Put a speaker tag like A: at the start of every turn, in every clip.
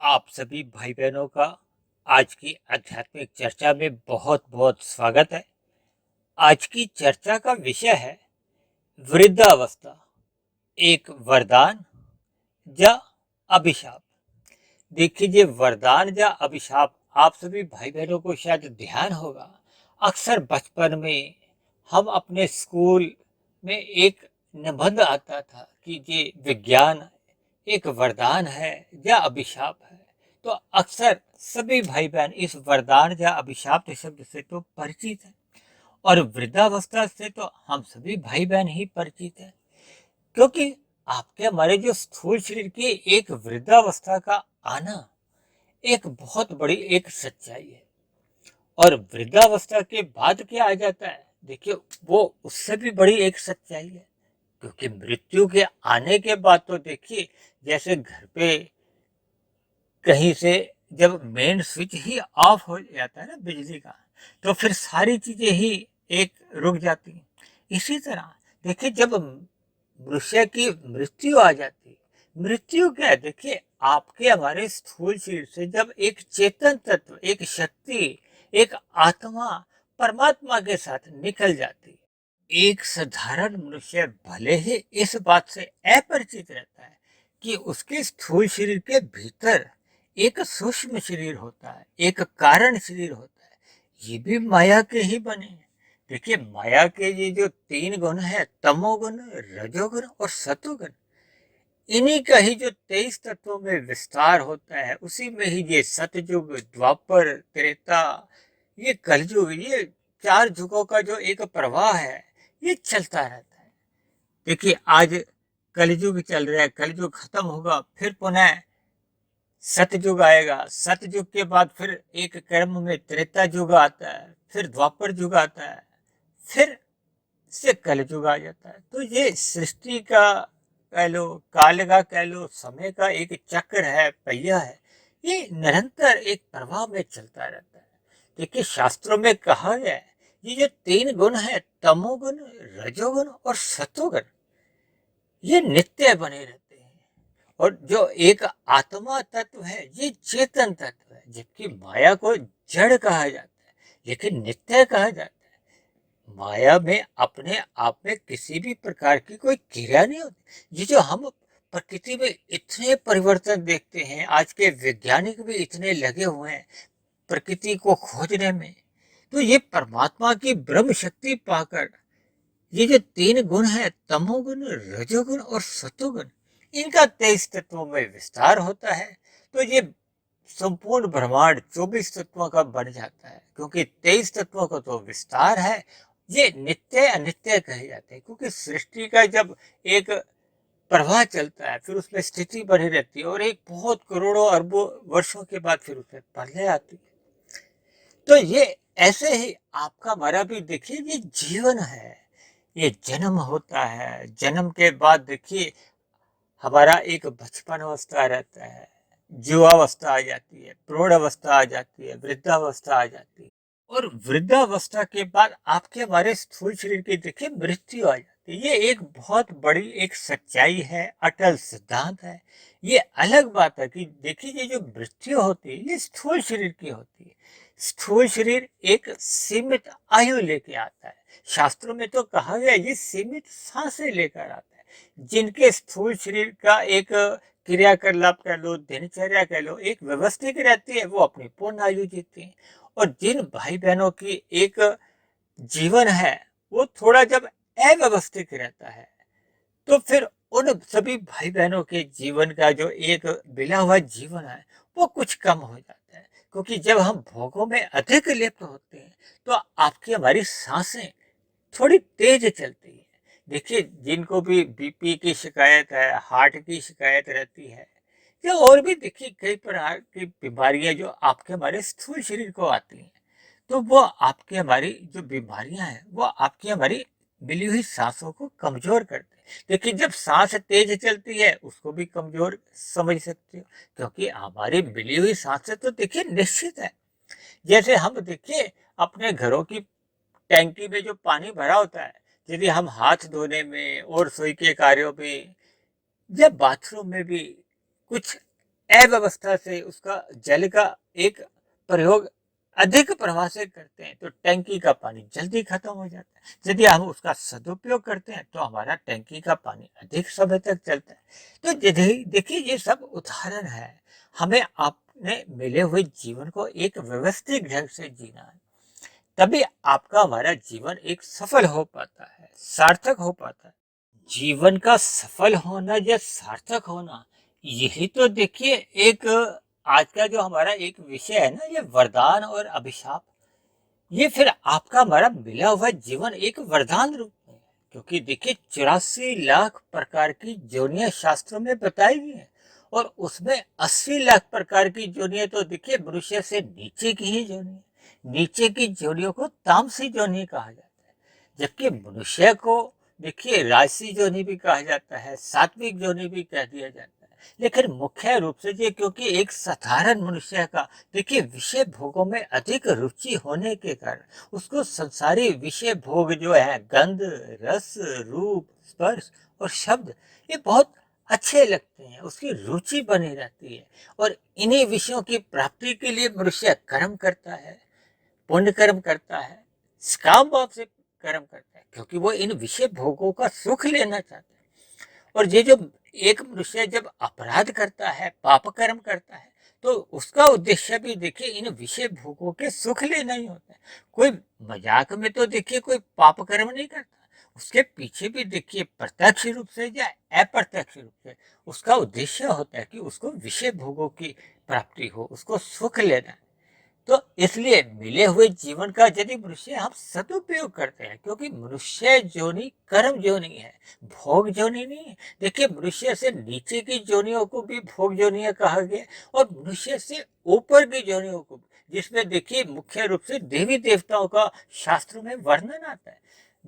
A: आप सभी भाई बहनों का आज की आध्यात्मिक चर्चा में बहुत बहुत स्वागत है। आज की चर्चा का विषय है वृद्धावस्था, एक वरदान या अभिशाप। देखिए, ये वरदान या अभिशाप आप सभी भाई बहनों को शायद ध्यान होगा। अक्सर बचपन में हम अपने स्कूल में एक निबंध आता था कि ये विज्ञान एक वरदान है या अभिशाप है। तो अक्सर सभी भाई बहन इस वरदान या अभिशाप शब्द से तो परिचित है, और वृद्धावस्था से तो हम सभी भाई बहन ही परिचित है, क्योंकि आपके हमारे जो स्थूल शरीर की एक वृद्धावस्था का आना एक बहुत बड़ी एक सच्चाई है। और वृद्धावस्था के बाद क्या आ जाता है, देखिए, वो उससे भी बड़ी एक सच्चाई है। क्योंकि मृत्यु के आने के बाद तो देखिए, जैसे घर पे कहीं से जब मेन स्विच ही ऑफ हो जाता है ना बिजली का, तो फिर सारी चीजें ही एक रुक जाती हैं। इसी तरह देखिए, जब मनुष्य की मृत्यु आ जाती है, मृत्यु क्या है, देखिए, आपके हमारे स्थूल शरीर से जब एक चेतन तत्व, एक शक्ति, एक आत्मा परमात्मा के साथ निकल जाती है। एक साधारण मनुष्य भले ही इस बात से अपरिचित रहता है कि उसके स्थूल शरीर के भीतर एक सूक्ष्म शरीर होता है, एक कारण शरीर होता है, ये भी माया के ही बने हैं। देखिए, माया के ये जो तीन गुण है, तमोगुण, रजोगुण और सतोगुण, इन्हीं का ही जो 23 तत्वों में विस्तार होता है, उसी में ही ये सतयुग, द्वापर, त्रेता, ये कलयुग, ये चार युगों का जो एक प्रवाह है, ये चलता रहता है। देखिए, आज कलयुग चल रहा है, कलयुग खत्म होगा, फिर पुनः सतयुग आएगा, सतयुग के बाद फिर एक क्रम में त्रेता युग आता है, फिर द्वापर युग आता है, फिर से कलयुग आ जाता है। तो ये सृष्टि का कह लो, काल का कह लो, समय का एक चक्र है, पहिया है, ये निरंतर एक प्रवाह में चलता रहता है। देखिए, शास्त्रों में कहा गया है, ये जो तीन गुण है, तमोगुण, रजोगुण और सतोगुण, ये नित्य बने रहते हैं। और जो एक आत्मा तत्व है, ये चेतन तत्व है, जबकि माया को जड़ कहा जाता है, लेकिन नित्य कहा जाता है। माया में अपने आप में किसी भी प्रकार की कोई क्रिया नहीं होती। ये जो हम प्रकृति में इतने परिवर्तन देखते हैं, आज के वैज्ञानिक भी इतने लगे हुए हैं प्रकृति को खोजने में, तो ये परमात्मा की ब्रह्म शक्ति पाकर ये जो तीन गुण है, तमोगुण, रजोगुण और सतोगुण, इनका 23 तत्वों में विस्तार होता है। तो ये संपूर्ण ब्रह्मांड 24 तत्वों का बन जाता है, क्योंकि 23 तत्वों का तो विस्तार है। ये नित्य अनित्य कहे जाते हैं, क्योंकि सृष्टि का जब एक प्रवाह चलता है, फिर उसमें स्थिति बनी रहती है, और एक बहुत करोड़ों अरबों वर्षों के बाद फिर उसमें प्रलय आती है। तो ये ऐसे ही आपका हमारा भी देखिए, ये जीवन है, ये जन्म होता है, जन्म के बाद देखिए हमारा एक बचपन अवस्था रहता है, युवावस्था आ जाती है, प्रौढ़ अवस्था आ जाती है, वृद्धावस्था आ जाती है, और वृद्धावस्था के बाद आपके हमारे स्थूल शरीर की देखिए मृत्यु आ जाती है। ये एक बहुत बड़ी एक सच्चाई है, अटल सिद्धांत है। ये अलग बात है कि देखिए, ये जो मृत्यु होती है, ये स्थूल शरीर की होती है। स्थूल शरीर एक सीमित आयु लेके आता है। शास्त्रों में तो कहा गया, ये सीमित सांसें लेकर आता है। जिनके स्थूल शरीर का एक क्रियाकलाप कह लो, दिनचर्या कह लो, एक व्यवस्थित रहती है, वो अपनी पूर्ण आयु जीते हैं। और जिन भाई बहनों की एक जीवन है, वो थोड़ा जब अव्यवस्थित रहता है, तो फिर उन सभी भाई बहनों के जीवन का जो एक बिला हुआ जीवन है, वो कुछ कम हो जाता है। क्योंकि जब हम भोगों में अधिक लिप्त होते हैं, तो आपकी हमारी सांसें थोड़ी तेज चलती है। देखिए, जिनको भी बीपी की शिकायत है, हार्ट की शिकायत रहती है, या और भी देखिए कई प्रकार की बीमारियां जो आपके हमारे स्थूल शरीर को आती हैं, तो वो आपकी हमारी जो बीमारियां हैं, वो आपकी हमारी मिली हुई सांसों को कमजोर करते हैं। देखिए, जब सांस तेज चलती है, उसको भी कमजोर समझ सकते हो, क्योंकि हमारी मिली हुई सांसें तो देखिए निश्चित है। जैसे हम देखिए अपने घरों की टैंकी में जो पानी भरा होता है, यदि हम हाथ धोने में और रसोई के कार्यों में या बाथरूम में भी कुछ अव्यवस्था से उसका जल का एक प्रयोग अधिक प्रवाह से करते हैं तो टैंकी का पानी जल्दी खत्म हो जाता है। यदि हम उसका सदुपयोग करते हैं तो हमारा टैंकी का पानी अधिक समय तक चलता है। तो यदि देखिए ये सब उदाहरण है, हमें अपने मिले हुए जीवन को एक व्यवस्थित ढंग से जीना है, तभी आपका हमारा जीवन एक सफल हो पाता है, सार्थक हो पाता है। जीवन का सफल होना या सार्थक होना, यही तो देखिए एक आज का जो हमारा एक विषय है ना, ये वरदान और अभिशाप। ये फिर आपका हमारा मिला हुआ जीवन एक वरदान रूप में है, क्योंकि देखिए 84 लाख प्रकार की जोनियां शास्त्रों में बताई गई हैं और उसमें 80 लाख प्रकार की जोनियां तो देखिए मनुष्य से नीचे की ही जोनी है। नीचे की जोनियों को तामसी जोनी कहा जाता है, जबकि मनुष्य को देखिए राजसी जोनी भी कहा जाता है, सात्विक जोनी भी कह दिया जाता है। लेकिन मुख्य रूप से ये क्योंकि एक साधारण मनुष्य का देखिए विषय भोगों में अधिक रुचि होने के कारण उसको संसारी विषय भोग जो है, गंध, रस, रूप, स्पर्श और शब्द, ये बहुत अच्छे लगते हैं, उसकी रुचि बनी रहती है। और इन्हीं विषयों की प्राप्ति के लिए मनुष्य कर्म करता है, पुण्य कर्म करता है, काम भाव से कर्म करता है, क्योंकि वो इन विषय भोगों का सुख लेना चाहता है। और ये जो एक मनुष्य जब अपराध करता है, पाप कर्म करता है, तो उसका उद्देश्य भी देखिए इन विषय भोगों के सुख लेना ही होता है। कोई मजाक में तो देखिए कोई पाप कर्म नहीं करता, उसके पीछे भी देखिए प्रत्यक्ष रूप से या अप्रत्यक्ष रूप से उसका उद्देश्य होता है कि उसको विषय भोगों की प्राप्ति हो, उसको सुख लेना है। तो इसलिए मिले हुए जीवन का यदि मनुष्य हम सदुपयोग करते हैं, क्योंकि मनुष्य जोनी कर्म जोनी है, भोग जोनी नहीं है। देखिए मनुष्य से नीचे की जोनियों को भी भोग जोनियां कहा गया और मनुष्य से ऊपर की जोनियों को, जिसमें देखिए मुख्य रूप से देवी देवताओं का शास्त्रों में वर्णन आता है,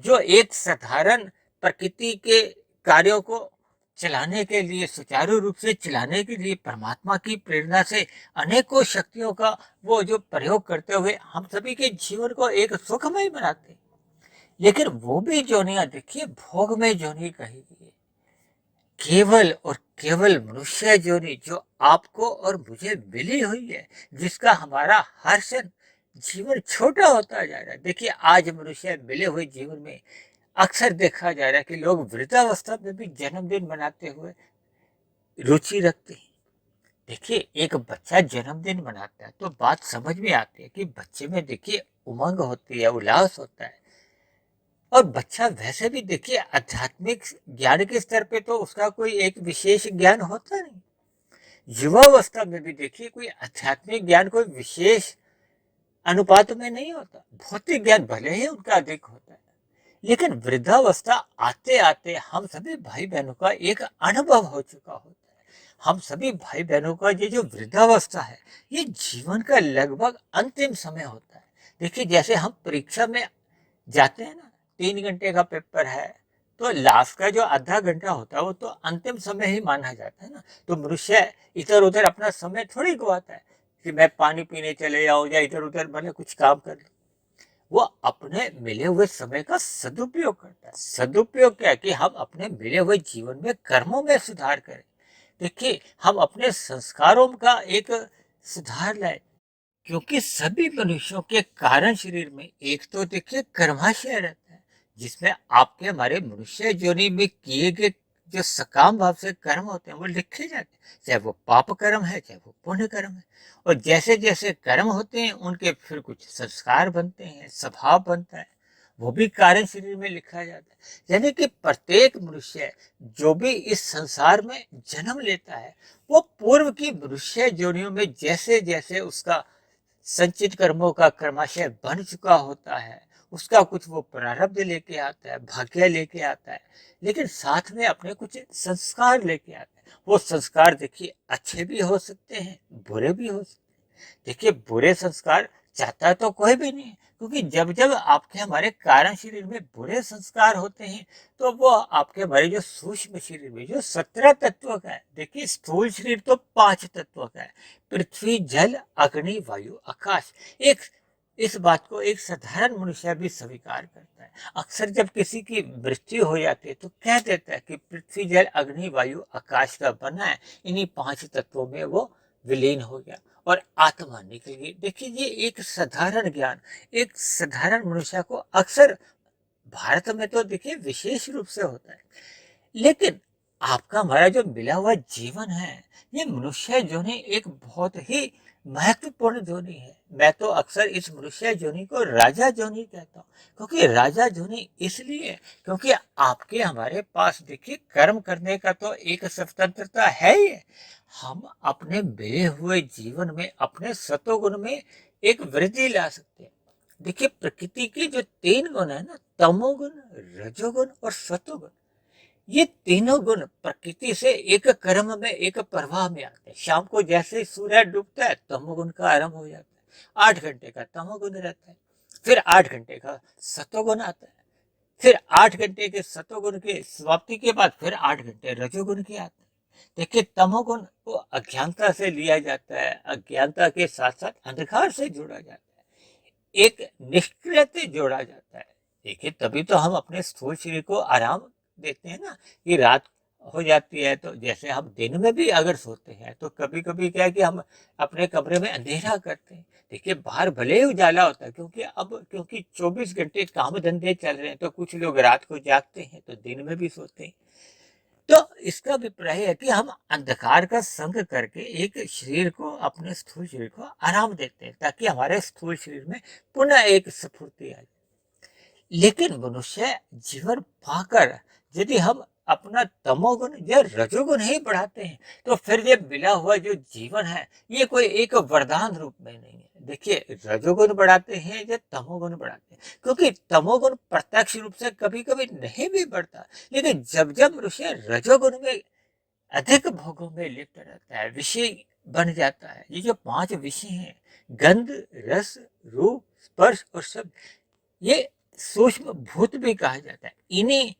A: जो एक साधारण प्रकृति के कार्यों को चलाने के लिए, सुचारू रूप से चलाने के लिए परमात्मा की प्रेरणा से अनेकों शक्तियों का वो जो प्रयोग करते हुए हम सभी के जीवन को एक सुखमय बनाते हैं। लेकिन वो भी जोनियां देखिए भोगमय जोनी कही गई है। केवल और केवल मनुष्य जोनी जो आपको और मुझे मिली हुई है, जिसका हमारा हर क्षण जीवन छोटा होता जा रहा है। देखिए आज मनुष्य मिले हुए जीवन में अक्सर देखा जा रहा है कि लोग वृद्धावस्था में भी जन्मदिन मनाते हुए रुचि रखते हैं। देखिए एक बच्चा जन्मदिन मनाता है तो बात समझ में आती है कि बच्चे में देखिए उमंग होती है, उल्लास होता है। और बच्चा वैसे भी देखिए आध्यात्मिक ज्ञान के स्तर पे तो उसका कोई एक विशेष ज्ञान होता नहीं। युवावस्था में भी देखिए कोई आध्यात्मिक ज्ञान कोई विशेष अनुपात में नहीं होता, भौतिक ज्ञान भले ही उनका अधिक होता है। लेकिन वृद्धावस्था आते आते हम सभी भाई बहनों का एक अनुभव हो चुका होता है। हम सभी भाई बहनों का ये जो वृद्धावस्था है, ये जीवन का लगभग अंतिम समय होता है। देखिए जैसे हम परीक्षा में जाते हैं ना, 3 घंटे का पेपर है, तो लास्ट का जो आधा घंटा होता है वो तो अंतिम समय ही माना जाता है ना। तो मनुष्य इधर उधर अपना समय थोड़ी गवाता है कि मैं पानी पीने चले जाऊं या इधर उधर मैंने कुछ काम कर लूं। वो अपने मिले हुए समय का सदुपयोग करता है। सदुपयोग क्या है कि हम अपने मिले हुए जीवन में कर्मों में सुधार करें। देखिए हम अपने संस्कारों का एक सुधार लाए, क्योंकि सभी मनुष्यों के कारण शरीर में एक तो देखिए कर्माशय रहता है, जिसमें आपके हमारे मनुष्य जोनि में किए गए जो सकाम भाव से कर्म होते हैं वो लिखे जाते हैं, चाहे वो पाप कर्म है चाहे वो पुण्य कर्म है। और जैसे जैसे कर्म होते हैं उनके फिर कुछ संस्कार बनते हैं, स्वभाव बनता है, वो भी कारण शरीर में लिखा जाता है। यानी कि प्रत्येक मनुष्य जो भी इस संसार में जन्म लेता है, वो पूर्व की मनुष्य जोनियों में जैसे जैसे उसका संचित कर्मों का कर्माशय बन चुका होता है, उसका कुछ वो प्रारब्ध लेके आता है, भाग्य लेके आता है, लेकिन साथ में अपने कुछ संस्कार लेके आता है। वो संस्कार देखिए अच्छे भी हो सकते हैं, बुरे भी हो सकते हैं। देखिए बुरे संस्कार चाहता तो कोई भी नहीं है, क्योंकि जब जब आपके हमारे कारण शरीर में बुरे संस्कार होते हैं तो वो आपके हमारे जो सूक्ष्म शरीर में जो 17 तत्व का है, देखिए स्थूल शरीर तो 5 तत्व का है, पृथ्वी, जल, अग्नि, वायु, आकाश। एक इस बात को एक साधारण मनुष्य भी स्वीकार करता है। अक्सर जब किसी की मृत्यु हो जाती है तो कह देता है कि पृथ्वी, जल, अग्नि, वायु, आकाश का बना है, इन्हीं 5 तत्वों में वो विलीन हो गया और आत्मा निकल गई। देखिए ये एक साधारण ज्ञान, एक साधारण मनुष्य को अक्सर, भारत में तो देखिए विशेष रूप से होता है, लेकिन आपका हमारा जो मिला हुआ जीवन है, ये मनुष्य जोनि एक बहुत ही महत्वपूर्ण जोनि है। मैं तो अक्सर इस मनुष्य जोनि को राजा जोनि कहता हूँ, क्योंकि राजा जोनि इसलिए क्योंकि आपके हमारे पास देखिए कर्म करने का तो एक स्वतंत्रता है ही है। हम अपने मिले हुए जीवन में अपने सतोगुण में एक वृद्धि ला सकते हैं। देखिए प्रकृति के जो 3 गुण है ना, तमोगुण, रजोगुण और सतोगुण, ये तीनों गुण प्रकृति से एक कर्म में, एक प्रवाह में आते हैं। शाम को जैसे ही सूर्य डूबता है तमोगुण का आरंभ हो जाता है, 8 घंटे का तमोगुण रहता है, फिर 8 घंटे का सतोगुण आता है, फिर 8 घंटे के सतोगुण की समाप्ति के बाद फिर 8 घंटे रजोगुण के आते हैं। देखिए तमोगुण को अज्ञानता से लिया जाता है, अज्ञानता के साथ साथ अंधकार से जोड़ा जाता है, एक निष्क्रिय से जोड़ा जाता है। देखिए तभी तो हम अपने स्थूल शरीर को आराम देते हैं ना, कि रात हो जाती है तो जैसे हम दिन में भी अगर सोते हैं तो कभी कभी क्या है कि हम अपने कमरे में अंधेरा करते हैं। देखिए बाहर भले ही उजाला होता है, क्योंकि 24 घंटे काम धंधे चल रहे हैं, तो कुछ लोग रात को जागते हैं तो दिन में भी सोते हैं। तो इसका अभिप्राय है कि हम अंधकार का संग करके एक शरीर को, अपने स्थूल शरीर को आराम देते हैं, ताकि हमारे स्थूल शरीर में पुनः एक स्फूर्ति आ जाए। लेकिन मनुष्य जीवन पाकर यदि हम अपना तमोगुण या रजोगुण ही बढ़ाते हैं, तो फिर ये मिला हुआ जो जीवन है, ये कोई एक वरदान रूप में नहीं है। देखिए रजोगुण बढ़ाते हैं या तमोगुण बढ़ाते हैं, क्योंकि तमोगुण प्रत्यक्ष रूप से कभी कभी नहीं भी बढ़ता, लेकिन जब जब मनुष्य रजोगुण में अधिक भोगों में लिप्त रहता है, विषय बन जाता है, ये जो 5 विषय हैं, गंध, रस, रूप, स्पर्श और शब्द, ये सूक्ष्म भूत भी कहा जाता है। इन्हीं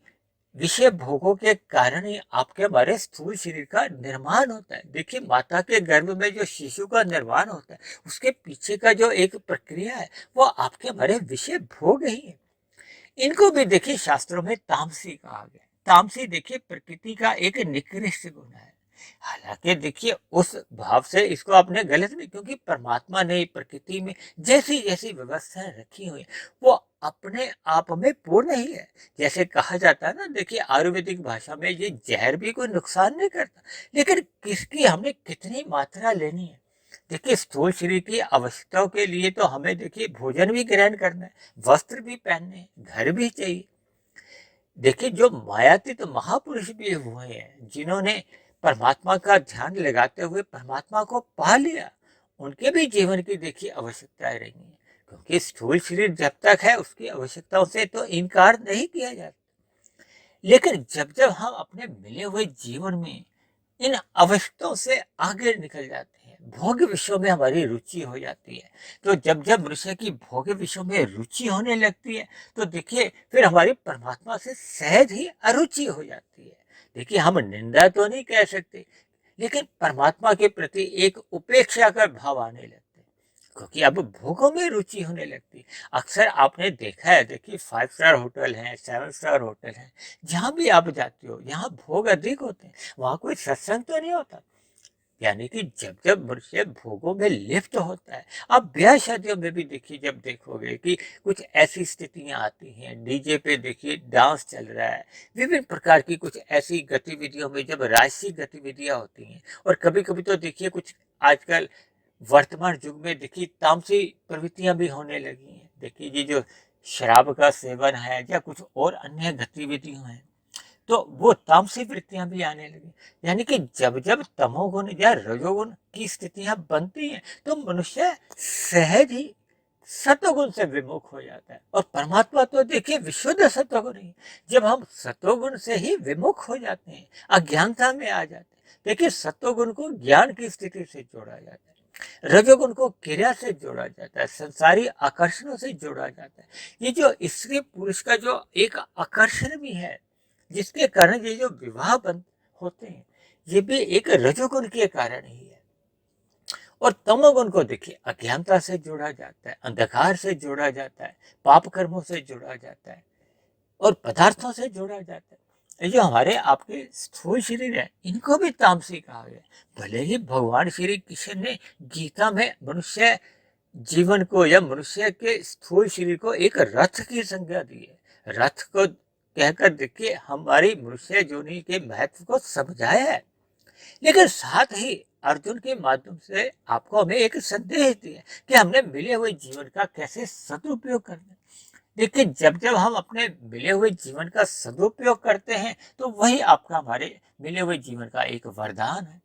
A: विषय भोगों के कारण ही आपके हमारे स्थूल शरीर का निर्माण होता है। देखिए माता के गर्भ में जो शिशु का निर्माण होता है, उसके पीछे का जो एक प्रक्रिया है, वो आपके हमारे विषय भोग ही है। इनको भी देखिए शास्त्रों में तामसी कहा गया। तामसी देखिए प्रकृति का एक निकृष्ट गुण है। हालांकि देखिए उस भाव से इसको आपने गलत नहीं, क्योंकि परमात्मा ने प्रकृति में जैसी जैसी व्यवस्थाएं रखी हुई वो अपने आप में पूर्ण ही है। जैसे कहा जाता है ना, देखिए आयुर्वेदिक भाषा में ये जहर भी कोई नुकसान नहीं करता, लेकिन किसकी हमें कितनी मात्रा लेनी है। देखिए स्थूल शरीर की आवश्यकताओं के लिए तो हमें देखिए भोजन भी ग्रहण करना है, वस्त्र भी पहनने हैं, घर भी चाहिए। देखिए जो मायातीत महापुरुष भी हुए हैं, जिन्होंने परमात्मा का ध्यान लगाते हुए परमात्मा को पा लिया, उनके भी जीवन की देखिए आवश्यकताएं रही हैं, क्योंकि स्थूल शरीर जब तक है उसकी आवश्यकताओं से तो इनकार नहीं किया जाता। लेकिन जब जब हम अपने मिले हुए जीवन में इन आवश्यकताओं से आगे निकल जाते हैं, भोग विषयों में हमारी रुचि हो जाती है, तो जब जब मनुष्य की भोग विषयों में रुचि होने लगती है, तो देखिए फिर हमारी परमात्मा से सहज ही अरुचि हो जाती है। देखिए हम निंदा तो नहीं कह सकते, लेकिन परमात्मा के प्रति एक उपेक्षा का भाव आने लगता है, क्योंकि अब भोगों में रुचि होने लगती। अक्सर आपने देखा है, देखिए 5 स्टार होटल हैं, 7 स्टार होटल हैं, जहाँ भी आप जाते हो यहाँ भोग अधिक होते हैं, वहाँ कोई सत्संग तो नहीं होता। यानी कि जब जब मनुष्य भोगों में लिप्त होता है, आप ब्याह शादियों में भी देखिए, जब देखोगे कि कुछ ऐसी स्थितियां आती हैं, डीजे पे देखिए डांस चल रहा है, विभिन्न प्रकार की कुछ ऐसी गतिविधियों में जब राजसिक गतिविधियां होती हैं, और कभी कभी तो देखिए कुछ आजकल वर्तमान युग में देखिए तामसी प्रवृत्तियां भी होने लगी हैं। देखिए ये जो शराब का सेवन है या कुछ और अन्य गतिविधियां हैं, तो वो तामसी वृत्तियां भी आने लगी। यानी कि जब जब तमोगुण या रजोगुण की स्थितियां बनती हैं, तो मनुष्य सहज ही सतोगुण से विमुख हो जाता है। और परमात्मा तो देखिए विशुद्ध सतोगुण ही। जब हम सतोगुण से ही विमुख हो जाते हैं, अज्ञानता में आ जाते हैं, देखिए सतोगुण को ज्ञान की स्थिति से जोड़ा जाता है, रजोगुण को क्रिया से जोड़ा जाता है, संसारी आकर्षणों से जोड़ा जाता है। ये जो स्त्री पुरुष का जो एक आकर्षण भी है, जिसके कारण ये जो विवाह बंद होते हैं, ये भी एक रजोगुण के कारण ही है। और तमोगुण को देखिए अज्ञानता से जोड़ा जाता है, अंधकार से जोड़ा जाता है, पाप कर्मों से जोड़ा जाता है और पदार्थों से जोड़ा जाता है। ये जो हमारे आपके स्थूल शरीर है, इनको भी तामसी कहा गया। भले ही भगवान श्री कृष्ण ने गीता में मनुष्य जीवन को या मनुष्य के स्थूल शरीर को एक रथ की संज्ञा दी है। रथ को कहकर देखिए हमारी मनुष्य जोनि के महत्व को समझाया है। लेकिन साथ ही अर्जुन के माध्यम से आपको हमें एक संदेश दिया कि हमने मिले हुए जीवन का कैसे सदुपयोग करना है। देखिए जब जब हम अपने मिले हुए जीवन का सदुपयोग करते हैं तो वही आपका हमारे मिले हुए जीवन का एक वरदान है।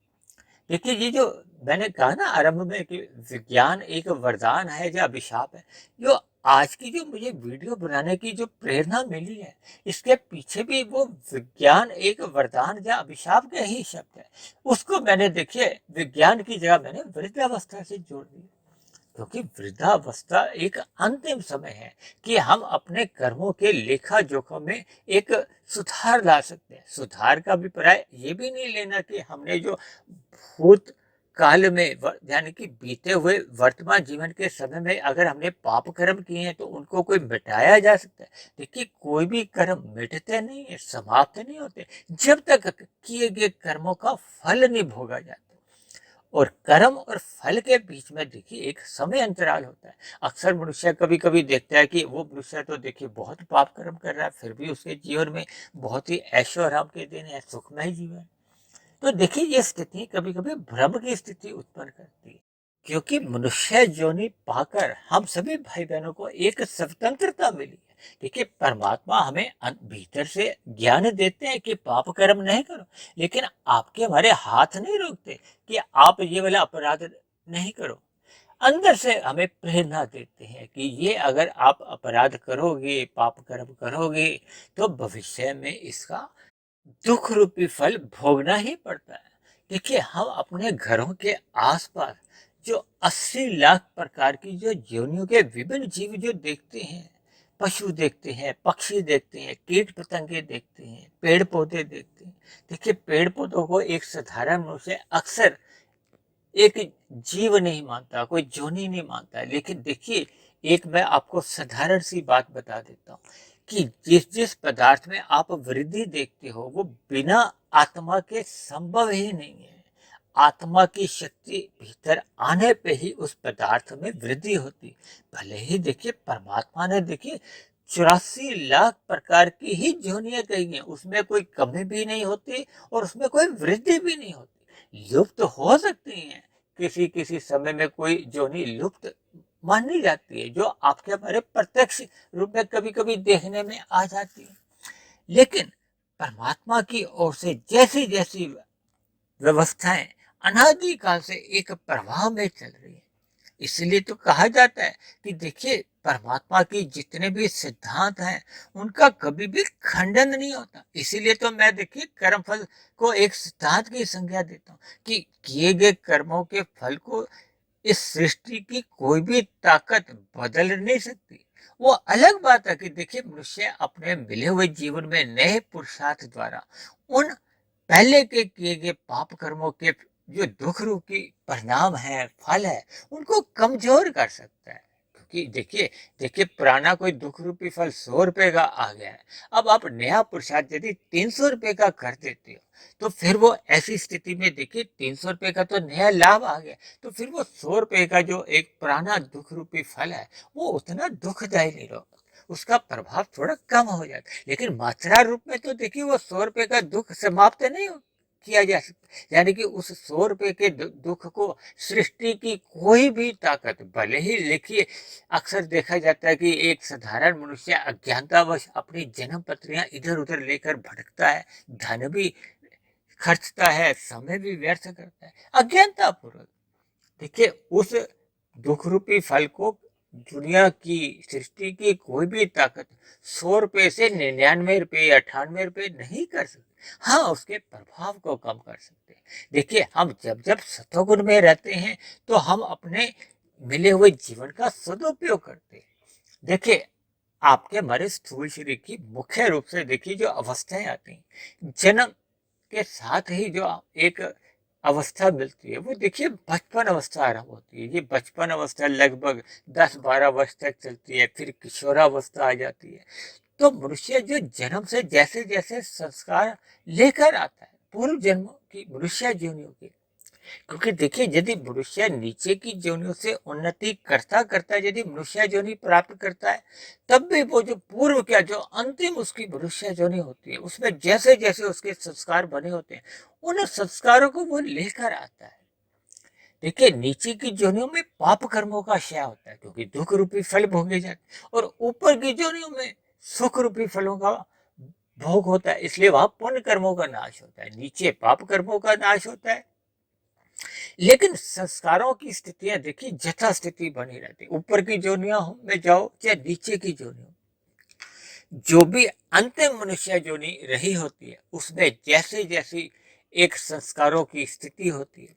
A: देखिए ये जो मैंने कहा ना आरंभ में कि विज्ञान एक वरदान है या अभिशाप है, जो आज की जो मुझे वीडियो बनाने की जो प्रेरणा मिली है, इसके पीछे भी वो विज्ञान एक वरदान या अभिशाप के ही शब्द है। उसको मैंने देखिए विज्ञान की जगह मैंने वृद्धावस्था से जोड़ दिया, क्योंकि वृद्धावस्था एक अंतिम समय है कि हम अपने कर्मों के लेखा जोखा में एक सुधार ला सकते हैं। सुधार का अभिप्राय ये भी नहीं लेना कि हमने जो भूत काल में यानी कि बीते हुए वर्तमान जीवन के समय में अगर हमने पाप कर्म किए हैं तो उनको कोई मिटाया जा सकता है। देखिए कोई भी कर्म मिटते नहीं है, समाप्त नहीं होते जब तक किए गए कर्मों का फल नहीं भोगा जाता। और कर्म और फल के बीच में देखिए एक समय अंतराल होता है। अक्सर मनुष्य कभी कभी देखता है कि वो मनुष्य तो देखिए बहुत पाप कर्म कर रहा है, फिर भी उसके जीवन में बहुत ही ऐशो आराम के दिन है, सुखमय जीवन। तो देखिए ये स्थिति कभी कभी भ्रम की स्थिति उत्पन्न करती है, क्योंकि मनुष्य जोनि पाकर हम सभी भाई बहनों को एक स्वतंत्रता मिली है। देखिए परमात्मा हमें भीतर से ज्ञान देते हैं कि पाप कर्म नहीं करो, लेकिन आपके हमारे हाथ नहीं रोकते कि आप ये वाला अपराध नहीं करो। अंदर से हमें प्रेरणा देते हैं कि ये अगर आप अपराध करोगे, पाप कर्म करोगे, तो भविष्य में इसका दुख रूपी फल भोगना ही पड़ता है। देखिए हम अपने घरों के आसपास जो 80 लाख प्रकार की जो योनियों के विभिन्न जीव जो देखते हैं, पशु देखते हैं, पक्षी देखते हैं, कीट पतंगे देखते हैं, पेड़ पौधे देखते हैं। देखिए पेड़ पौधों को एक साधारण मनुष्य अक्सर एक जीव नहीं मानता, कोई जोनी नहीं मानता है। लेकिन देखिए एक मैं आपको साधारण सी बात बता देता हूँ कि जिस जिस पदार्थ में आप वृद्धि देखते हो वो बिना आत्मा के संभव ही नहीं है। आत्मा की शक्ति भीतर आने पे ही उस पदार्थ में वृद्धि होती। भले ही देखिए परमात्मा ने देखिए 84 लाख प्रकार की ही जोनियां कही हैं, उसमें कोई कमी भी नहीं होती और उसमें कोई वृद्धि भी नहीं होती। लुप्त हो सकती हैं, किसी किसी समय में कोई जोनी लुप्त मानी जाती है, जो आपके हमारे प्रत्यक्ष रूप में कभी कभी देखने में आ जाती है। लेकिन परमात्मा की ओर से जैसी जैसी व्यवस्थाएं अनादिकाल से एक प्रवाह में चल रही है, इसलिए तो कहा जाता है कि देखिए परमात्मा की जितने भी सिद्धांत हैं उनका कभी भी खंडन नहीं होता। इसीलिए तो मैं देखिए कर्म फल को एक सिद्धांत की संज्ञा देता हूँ कि किए गए कर्मों के फल को इस सृष्टि की कोई भी ताकत बदल नहीं सकती। वो अलग बात है कि देखिए मनुष्य अपने मिले हुए जीवन में नए पुरुषार्थ द्वारा उन पहले के किए गए पाप कर्मों के जो दुख रूपी परिणाम है, फल है, उनको कमजोर कर सकता है। क्योंकि देखिए देखिए पुराना कोई दुख रूपी फल 100 रुपए का आ गया है, अब आप नया पुरुषार्थ यदि 300 रुपए का कर देते हो तो फिर वो ऐसी स्थिति में देखिए 300 रुपए का तो नया लाभ आ गया, तो फिर वो 100 रुपए का जो एक पुराना दुख रूपी फल है वो उतना दुखदायी नहीं रहा, उसका प्रभाव थोड़ा कम हो जाता है। लेकिन मात्रा रूप में तो देखिए वो 100 रुपए का दुख समाप्त नहीं किया जा सकता। यानी कि उस 100 रुपए के दुख को सृष्टि की कोई भी ताकत भले ही लिखिए, अक्सर देखा जाता है कि एक साधारण मनुष्य अज्ञानतावश अपनी जन्म पत्रियां इधर उधर लेकर भटकता है, धन भी खर्चता है, समय भी व्यर्थ करता है अज्ञानता पूर्वक। देखिए उस दुख रूपी फल को दुनिया की सृष्टि की कोई भी ताकत 100 रुपए से 99 रुपए 98 रुपए नहीं कर सकती। हाँ उसके प्रभाव को कम कर सकते हैं। देखिए हम जब जब सतोगुण में रहते हैं तो हम अपने मिले हुए जीवन का सदुपयोग करते हैं। देखिए आपके हमारे स्थूल शरीर की मुख्य रूप से देखिए जो अवस्थाएं आती हैं, जन्म के साथ ही जो एक अवस्था मिलती है वो देखिए बचपन अवस्था आरंभ होती है। ये बचपन अवस्था लगभग 10-12 वर्ष तक चलती है, फिर किशोरावस्था आ जाती है। तो मनुष्य जो जन्म से जैसे जैसे संस्कार लेकर आता है पूर्व जन्मों की मनुष्य योनियों के, क्योंकि देखिए यदि मनुष्य नीचे की योनियों से उन्नति करता करता यदि मनुष्य योनि प्राप्त करता है, तब भी वो जो पूर्व क्या जो अंतिम उसकी मनुष्य योनि होती है, उसमें जैसे जैसे उसके संस्कार बने होते हैं, उन संस्कारों को वो लेकर आता है। देखिए नीचे की योनियों में पाप कर्मों का क्षय होता है, क्योंकि दुख रूपी फल भोगे जाते, और ऊपर की योनियों में सुख रूपी फलों का भोग होता है, इसलिए वहां पुण्य कर्मों का नाश होता है, नीचे पाप कर्मों का नाश होता है। लेकिन संस्कारों की स्थितियां देखिए जथा स्थिति बनी रहती, ऊपर की जोनियां में जाओ चाहे नीचे की जोनियों, जो भी अंतिम मनुष्य जोनी रही होती है उसमें जैसे जैसी एक संस्कारों की स्थिति होती है।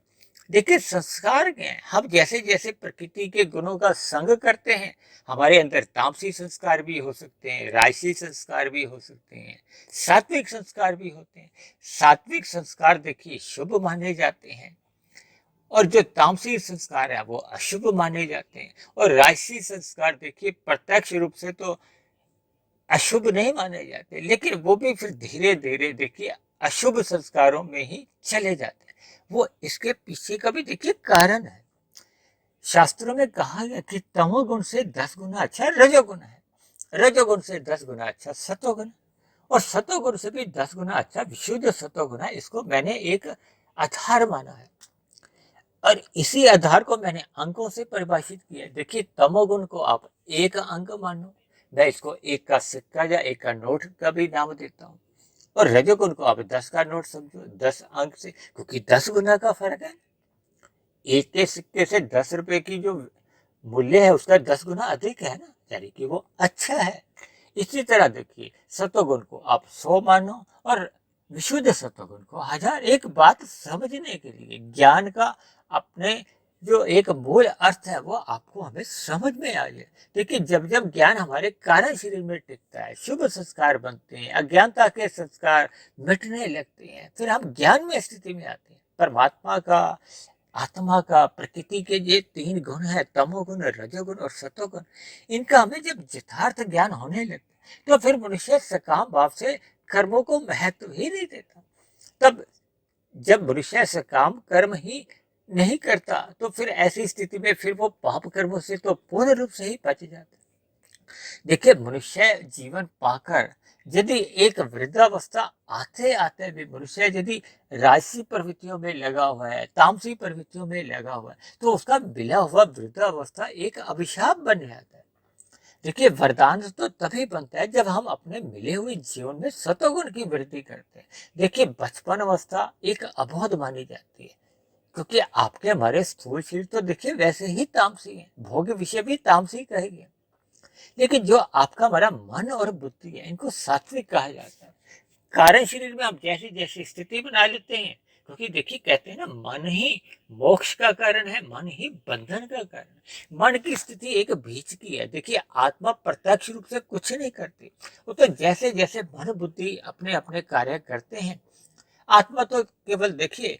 A: देखिए संस्कार क्या है, हम जैसे जैसे प्रकृति के गुणों का संग करते हैं, हमारे अंदर तामसी संस्कार भी हो सकते हैं, राजसी संस्कार भी हो सकते हैं, सात्विक संस्कार भी होते हैं। सात्विक संस्कार देखिए शुभ माने जाते हैं, और जो तामसी संस्कार है वो अशुभ माने जाते हैं, और राजसी संस्कार देखिए प्रत्यक्ष रूप से तो अशुभ नहीं माने जाते, लेकिन वो भी फिर धीरे धीरे देखिए अशुभ संस्कारों में ही चले जाते हैं। वो इसके पीछे का भी देखिए कारण है। शास्त्रों में कहा गया कि तमोगुण से 10 गुना अच्छा रजोगुण है, रजोगुण से 10 गुना अच्छा सतोगुण, और सतोगुण से भी 10 गुना अच्छा विशुद्ध सतोगुण है। इसको मैंने एक आधार माना है, और इसी आधार को मैंने अंकों से परिभाषित किया है। देखिए तमोगुण को आप 1 अंक मानो, मैं इसको 1 का सिक्का या 1 का नोट का भी नाम देता हूँ, और रजोगुण को आप 10 का नोट समझो, 10 अंक से, क्योंकि 10 गुना का फर्क है। 1 के सिक्के से 10 रुपए की जो मूल्य है उसका 10 गुना अधिक है ना, यानी कि वो अच्छा है। इसी तरह देखिए सतोगुण को आप 100 मानो, और विशुद्ध सतोगुण को 1000। एक बात समझने के लिए ज्ञान का अपने जो एक मूल अर्थ है वो आपको हमें समझ में आ जाए। देखिए जब जब ज्ञान हमारे कारण शरीर में टिकता है, शुभ संस्कार बनते हैं, अज्ञानता के संस्कार मिटने लगते हैं, फिर हम ज्ञान में स्थिति में आते हैं। परमात्मा का, आत्मा का, प्रकृति के ये 3 गुण है, तमोगुण, रजोगुण और सतोगुण, इनका हमें जब यथार्थ ज्ञान होने लगता तो फिर मनुष्य सकाम भाव से कर्मों को महत्व ही नहीं देता। तब जब मनुष्य सकाम कर्म ही नहीं करता तो फिर ऐसी स्थिति में फिर वो पाप कर्मों से तो पूर्ण रूप से ही बच जाता। देखिए मनुष्य जीवन पाकर यदि एक वृद्धावस्था आते आते भी मनुष्य यदि राजसी प्रवृत्तियों में लगा हुआ है, तामसी प्रवृत्तियों में लगा हुआ है, तो उसका मिला हुआ वृद्धावस्था एक अभिशाप बन जाता है। देखिए वरदान तो तभी बनता है जब हम अपने मिले हुए जीवन में सतोगुण की वृद्धि करते हैं। देखिए बचपन अवस्था एक अबोध मानी जाती है, क्योंकि आपके हमारे स्थूल शरीर तो देखिए वैसे ही तामसी है, भोग विषय भी तामसी कहेंगे, लेकिन जो आपका हमारा मन और बुद्धि है इनको सात्विक कहा जाता है। कारण शरीर में आप जैसी जैसी स्थिति बना लेते हैं, क्योंकि देखिए कहते हैं ना मन ही मोक्ष का कारण है, मन ही बंधन का कारण है। मन की स्थिति एक बीच की है। देखिए आत्मा प्रत्यक्ष रूप से कुछ नहीं करती, वो तो जैसे जैसे मन बुद्धि अपने अपने कार्य करते हैं, आत्मा तो केवल देखिए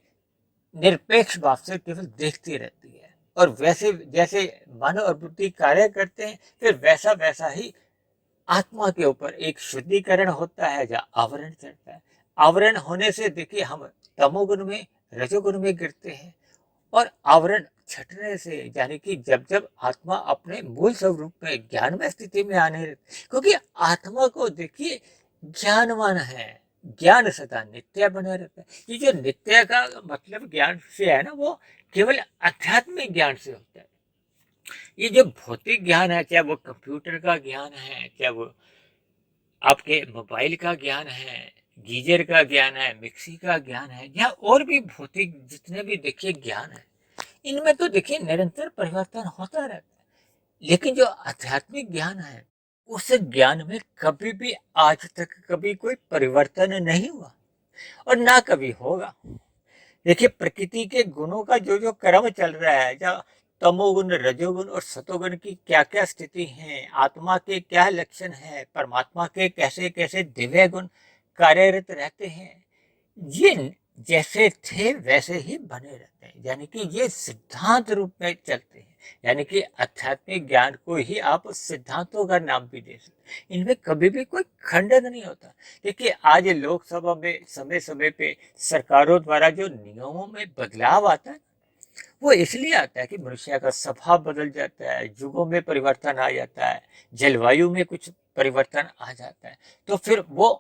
A: निरपेक्ष भाव से केवल देखती रहती है, और वैसे जैसे मन और बुद्धि कार्य करते हैं फिर वैसा वैसा ही आत्मा के ऊपर एक शुद्धिकरण होता है या आवरण चढ़ता है। आवरण होने से देखिए हम तमोगुण में, रजोगुण में गिरते हैं, और आवरण छटने से यानी कि जब जब आत्मा अपने मूल स्वरूप में ज्ञानमय स्थिति में आने लगती, क्योंकि आत्मा को देखिए ज्ञानवान है, ज्ञान सदा नित्य बने रहता है। ये जो नित्य का मतलब ज्ञान से है ना, वो केवल आध्यात्मिक ज्ञान से होता है। ये जो भौतिक ज्ञान है, चाहे वो कंप्यूटर का ज्ञान है, चाहे वो आपके मोबाइल का ज्ञान है, गीजर का ज्ञान है, मिक्सी का ज्ञान है, या और भी भौतिक जितने भी देखिए ज्ञान है, इनमें तो देखिए निरंतर परिवर्तन होता रहता है। लेकिन जो आध्यात्मिक ज्ञान है उस ज्ञान में कभी भी आज तक कभी कोई परिवर्तन नहीं हुआ, और ना कभी होगा। देखिए प्रकृति के गुणों का जो जो क्रम चल रहा है, या तमोगुण, रजोगुण और सतोगुण की क्या क्या स्थिति है, आत्मा के क्या लक्षण है, परमात्मा के कैसे कैसे दिव्य गुण कार्यरत रहते हैं, ये जैसे थे वैसे ही बने रहते हैं, यानी कि ये सिद्धांत रूप में चलते हैं। यानी कि आध्यात्मिक ज्ञान को ही आप सिद्धांतों का नाम भी दे सकते हैं। इनमें कभी भी कोई खंडन नहीं होता। देखिए, आज लोकसभा में समय समय पे सरकारों द्वारा जो नियमों में बदलाव आता है, वो इसलिए आता है कि मनुष्य का स्वभाव बदल जाता है, युगों में परिवर्तन आ जाता है, जलवायु में कुछ परिवर्तन आ जाता है, तो फिर वो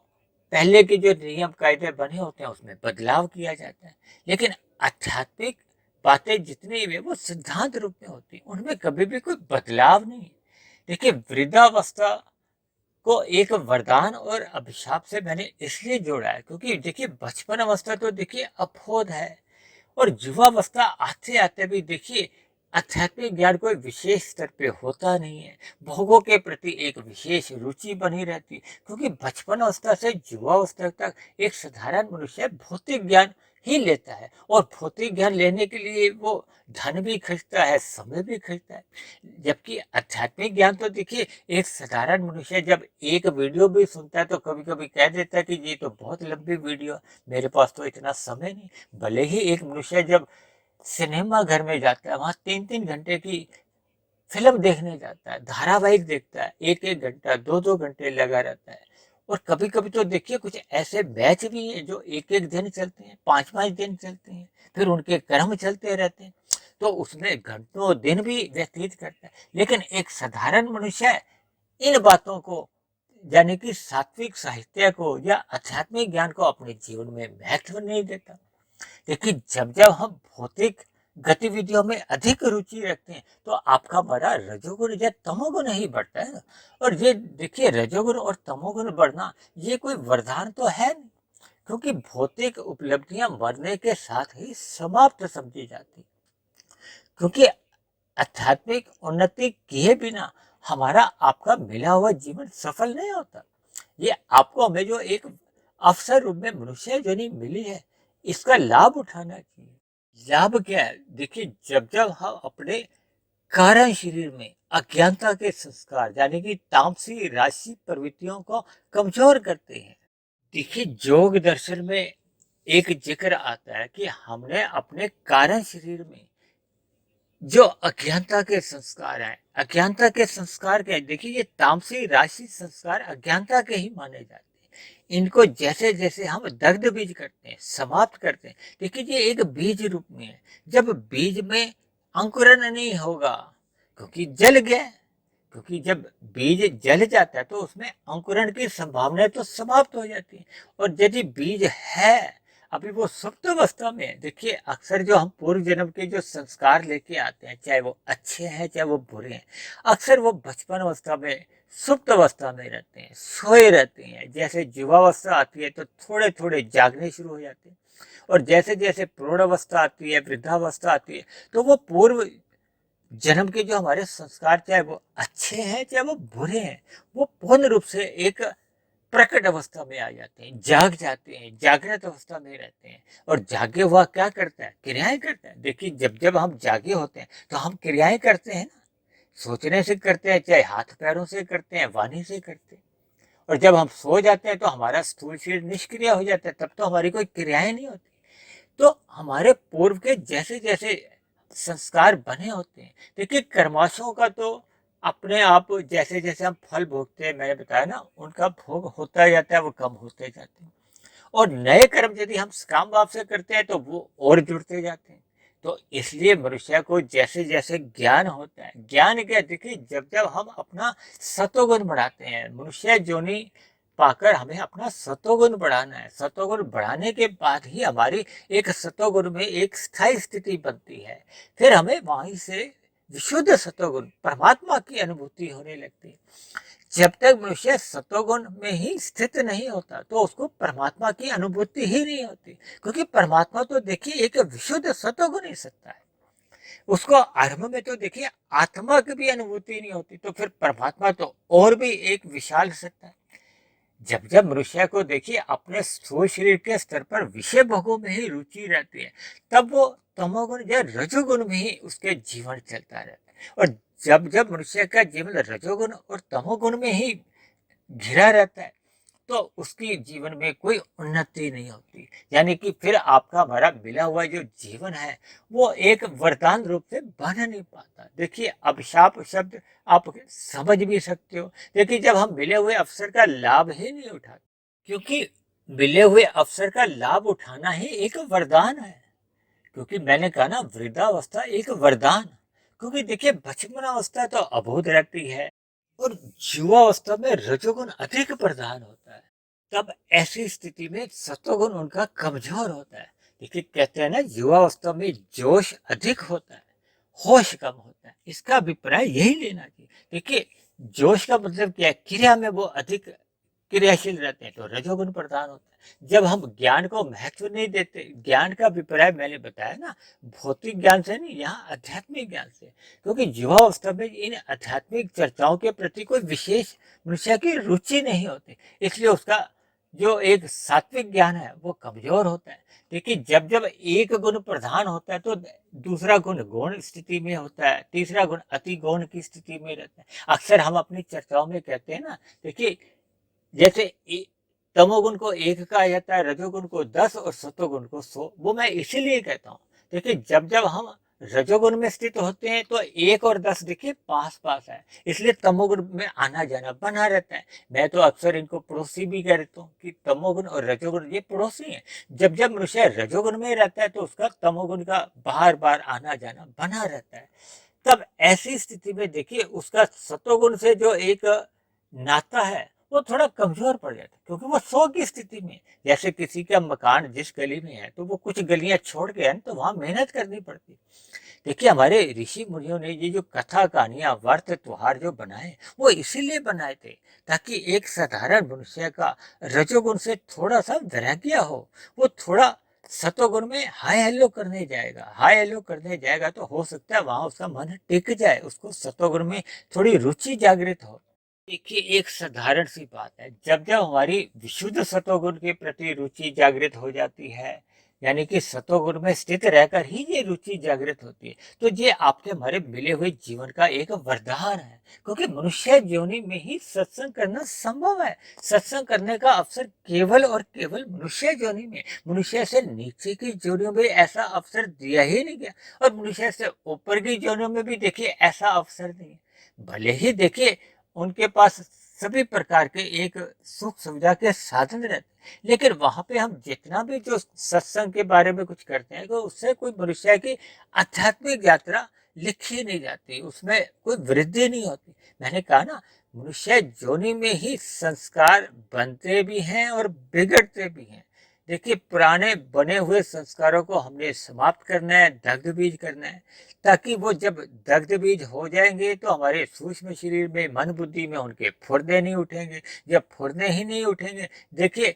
A: पहले के जो नियम कायदे बने होते हैं उसमें बदलाव किया जाता है। लेकिन आध्यात्मिक बातें जितनी भी वो सिद्धांत रूप में होती है, उनमें कभी भी कोई बदलाव नहीं है। देखिए, वृद्धावस्था को एक वरदान और अभिशाप से मैंने इसलिए जोड़ा है क्योंकि देखिए, बचपन अवस्था तो देखिए अबोध है, और युवावस्था आते आते भी देखिए आध्यात्मिक ज्ञान कोई विशेष स्तर पे होता नहीं है। भोगों के प्रति एक विशेष रुचि बनी रहती, क्योंकि बचपन अवस्था से युवावस्था तक एक साधारण मनुष्य भौतिक ज्ञान ही लेता है, और भौतिक ज्ञान लेने के लिए वो धन भी खर्चता है, समय भी खर्चता है। जबकि आध्यात्मिक ज्ञान तो देखिए, एक साधारण मनुष्य जब एक वीडियो भी सुनता है तो कभी कभी कह देता है कि ये तो बहुत लंबी वीडियो है, मेरे पास तो इतना समय नहीं। भले ही एक मनुष्य जब सिनेमा घर में जाता है, वहां 3-3 घंटे की फिल्म देखने जाता है, धारावाहिक देखता है, 1-1 घंटा 2-2 घंटे लगा रहता है। और कभी कभी तो देखिए, कुछ ऐसे मैच भी हैं जो 1-1 दिन चलते हैं, 5-5 दिन चलते हैं, फिर उनके क्रम चलते रहते हैं, तो उसमें घंटों दिन भी व्यतीत करता है। लेकिन एक साधारण मनुष्य इन बातों को, यानी कि सात्विक साहित्य को या आध्यात्मिक ज्ञान को अपने जीवन में महत्व नहीं देता। लेकिन जब जब हम भौतिक गतिविधियों में अधिक रुचि रखते हैं तो आपका बड़ा रजोगुण या तमोगुण ही बढ़ता है। और ये देखिए, रजोगुण और तमोगुण बढ़ना ये कोई वरदान तो है नहीं, क्योंकि भौतिक उपलब्धियां मरने के साथ ही समाप्त समझी जाती, क्योंकि आध्यात्मिक उन्नति किए बिना हमारा आपका मिला हुआ जीवन सफल नहीं होता। ये आपको हमें जो एक अवसर रूप में मनुष्य जो नहीं मिली है, इसका लाभ उठाना चाहिए। लाभ क्या है? देखिए, जब जब हम अपने कारण शरीर में अज्ञानता के संस्कार, यानी कि तामसी राशि प्रवृत्तियों को कमजोर करते हैं। देखिए, योग दर्शन में एक जिक्र आता है कि हमने अपने कारण शरीर में जो अज्ञानता के संस्कार हैं, अज्ञानता के संस्कार क्या है? देखिए, ये तामसी राशि संस्कार अज्ञानता के ही माने जाते हैं। इनको जैसे जैसे हम दग्ध बीज करते हैं, समाप्त करते हैं, देखिए ये एक बीज रूप में है। जब बीज में अंकुरन नहीं होगा, क्योंकि जल गया, क्योंकि जब बीज जल जाता है तो उसमें अंकुरण की संभावना तो समाप्त हो जाती है। और यदि बीज है, अभी वो सुप्त अवस्था में है, देखिए अक्सर जो हम पूर्व जन्म के जो संस्कार लेके आते हैं, चाहे वो अच्छे हैं चाहे वो बुरे हैं, अक्सर वो बचपन अवस्था में सुप्त अवस्था में रहते हैं, सोए रहते हैं। जैसे युवावस्था आती है तो थोड़े थोड़े जागने शुरू हो जाते हैं, और जैसे जैसे प्रौढ़ अवस्था आती है, वृद्धावस्था आती है, तो वो पूर्व जन्म के जो हमारे संस्कार, चाहे वो अच्छे हैं चाहे वो बुरे हैं, वो पूर्ण रूप से एक प्रकट अवस्था में आ जाते हैं, जाग जाते हैं, जागृत अवस्था में रहते हैं। और जागे हुआ क्या करता है? क्रियाएं करता है। देखिए, जब जब हम जागे होते हैं तो हम क्रियाएं करते हैं ना, सोचने से करते हैं, चाहे हाथ पैरों से करते हैं, वाणी से करते हैं। और जब हम सो जाते हैं तो हमारा स्थूल शरीर निष्क्रिय हो जाता है, तब तो हमारी कोई क्रियाएं नहीं होती। तो हमारे पूर्व के जैसे जैसे संस्कार बने होते हैं, देखिए कर्माशयों का तो अपने आप जैसे जैसे हम फल भोगते हैं, मैंने बताया ना, उनका भोग होता जाता है, वो कम होते जाते हैं। और नए कर्म यदि हम काम भाव से करते हैं तो वो और जुड़ते जाते हैं। तो इसलिए मनुष्य को जैसे जैसे ज्ञान होता है, ज्ञान क्या, देखिए जब जब हम अपना सतोगुण बढ़ाते हैं, मनुष्य जोनी पाकर हमें अपना सतोगुण बढ़ाना है। सतोगुण बढ़ाने के बाद ही हमारी एक सतोगुण में एक स्थायी स्थिति बनती है, फिर हमें वहीं से विशुद्ध सतोगुण परमात्मा की अनुभूति होने लगती है। जब तक मनुष्य सतोगुण में ही स्थित नहीं होता तो उसको परमात्मा की अनुभूति ही नहीं होती, क्योंकि परमात्मा तो देखिए एक विशुद्ध सतोगुण ही सत्ता है। उसको आरंभ में तो देखिए आत्मा की भी अनुभूति नहीं होती, तो फिर परमात्मा तो और भी एक विशाल सत्ता है। जब जब मनुष्य को देखिए अपने स्थूल शरीर के स्तर पर विषय भोगों में ही रुचि रहती है, तब वो तमोगुण या रजोगुण में ही उसके जीवन चलता रहता है। और जब जब मनुष्य का जीवन रजोगुण और तमोगुण में ही घिरा रहता है, तो उसकी जीवन में कोई उन्नति नहीं होती। यानी कि फिर आपका हमारा मिला हुआ जो जीवन है वो एक वरदान रूप से बन नहीं पाता। देखिए अभिशाप शब्द आप समझ भी सकते हो। देखिए जब हम मिले हुए अवसर का लाभ ही नहीं उठाते, क्योंकि मिले हुए अवसर का लाभ उठाना ही एक वरदान है। क्योंकि मैंने कहा ना वृद्धावस्था एक वरदान, क्योंकि देखिए बचपन अवस्था तो अबोध रहती है और युवावस्था में रजोगुण अधिक प्रधान होता है। तब ऐसी स्थिति में सत्वगुण उनका कमजोर होता है। देखिए कहते हैं ना युवावस्था में जोश अधिक होता है, होश कम होता है। इसका अभिप्राय यही लेना चाहिए। देखिए जोश का मतलब क्या है, क्रिया में वो अधिक क्रियाशील रहते हैं तो रजोगुण प्रधान होता है। जब हम ज्ञान को महत्व नहीं देते, ज्ञान का अभिप्राय मैंने बताया ना भौतिक ज्ञान से नहीं, यहाँ आध्यात्मिक ज्ञान से। क्योंकि युवावस्था में इन आध्यात्मिक चर्चाओं के प्रति कोई विशेष मनुष्य की रुचि नहीं होती, इसलिए उसका जो एक सात्विक ज्ञान है वो कमजोर होता है। देखिए जब जब एक गुण प्रधान होता है तो दूसरा गुण गौण स्थिति में होता है, तीसरा गुण अति गौण की स्थिति में रहता है। अक्सर हम अपनी चर्चाओं में कहते हैं ना, देखिए जैसे तमोगुण को 1 कहा जाता है, रजोगुण को 10 और सतोगुण को 100। वो मैं इसीलिए कहता हूँ। देखिए जब जब हम रजोगुण में स्थित होते हैं तो 1 और 10 देखिए पास पास है, इसलिए तमोगुण में आना जाना बना रहता है। मैं तो अक्सर इनको पड़ोसी भी कह देता हूँ कि तमोगुण और रजोगुण ये पड़ोसी हैं। जब जब मनुष्य रजोगुण में रहता है तो उसका तमोगुण का बार बार आना जाना बना रहता है। तब ऐसी स्थिति में देखिए उसका सतोगुण से जो एक नाता है वो थोड़ा कमजोर पड़ जाता है, क्योंकि वो 100 की स्थिति में। जैसे किसी का मकान जिस गली में है तो वो कुछ गलियां छोड़ के है तो वहां मेहनत करनी पड़ती। देखिए हमारे ऋषि मुनियों ने ये जो कथा कहानियां व्रत त्योहार जो बनाए वो इसीलिए बनाए थे ताकि एक साधारण मनुष्य का रजोगुण से थोड़ा सा वैराग्य हो, वो थोड़ा सतोगुण में हाय हेलो करने जाएगा। हाय हेलो करने जाएगा तो हो सकता है वहां उसका मन टिक जाए, उसको सतोगुण में थोड़ी रुचि जागृत हो। देखिए एक साधारण सी बात है, जब जब हमारी विशुद्ध सतोगुण के प्रति रुचि जागृत हो जाती है, यानी कि सतोगुण में स्थित रहकर ही ये रुचि जागृत होती है, तो ये आपके हमारे मिले हुए जीवन का एक वरदान है। क्योंकि मनुष्य जीवनी में ही सत्संग करना संभव है। सत्संग करने का अवसर केवल और केवल मनुष्य जीवनी में, मनुष्य से नीचे की जीवनियों में ऐसा अवसर दिया ही नहीं गया, और मनुष्य से ऊपर की जीवनियों में भी देखिए ऐसा अवसर नहीं है। भले ही देखिए उनके पास सभी प्रकार के एक सुख सुविधा के साधन रहते, लेकिन वहां पे हम जितना भी जो सत्संग के बारे में कुछ करते हैं तो उससे कोई मनुष्य की आध्यात्मिक यात्रा लिखी नहीं जाती, उसमें कोई वृद्धि नहीं होती। मैंने कहा ना मनुष्य जोनि में ही संस्कार बनते भी हैं और बिगड़ते भी हैं। देखिए पुराने बने हुए संस्कारों को हमने समाप्त करना है, दग्ध बीज करना है, ताकि वो जब दग्ध बीज हो जाएंगे तो हमारे सूक्ष्म शरीर में मन बुद्धि में उनके फुर्दे नहीं उठेंगे। जब फुर्दे ही नहीं उठेंगे, देखिए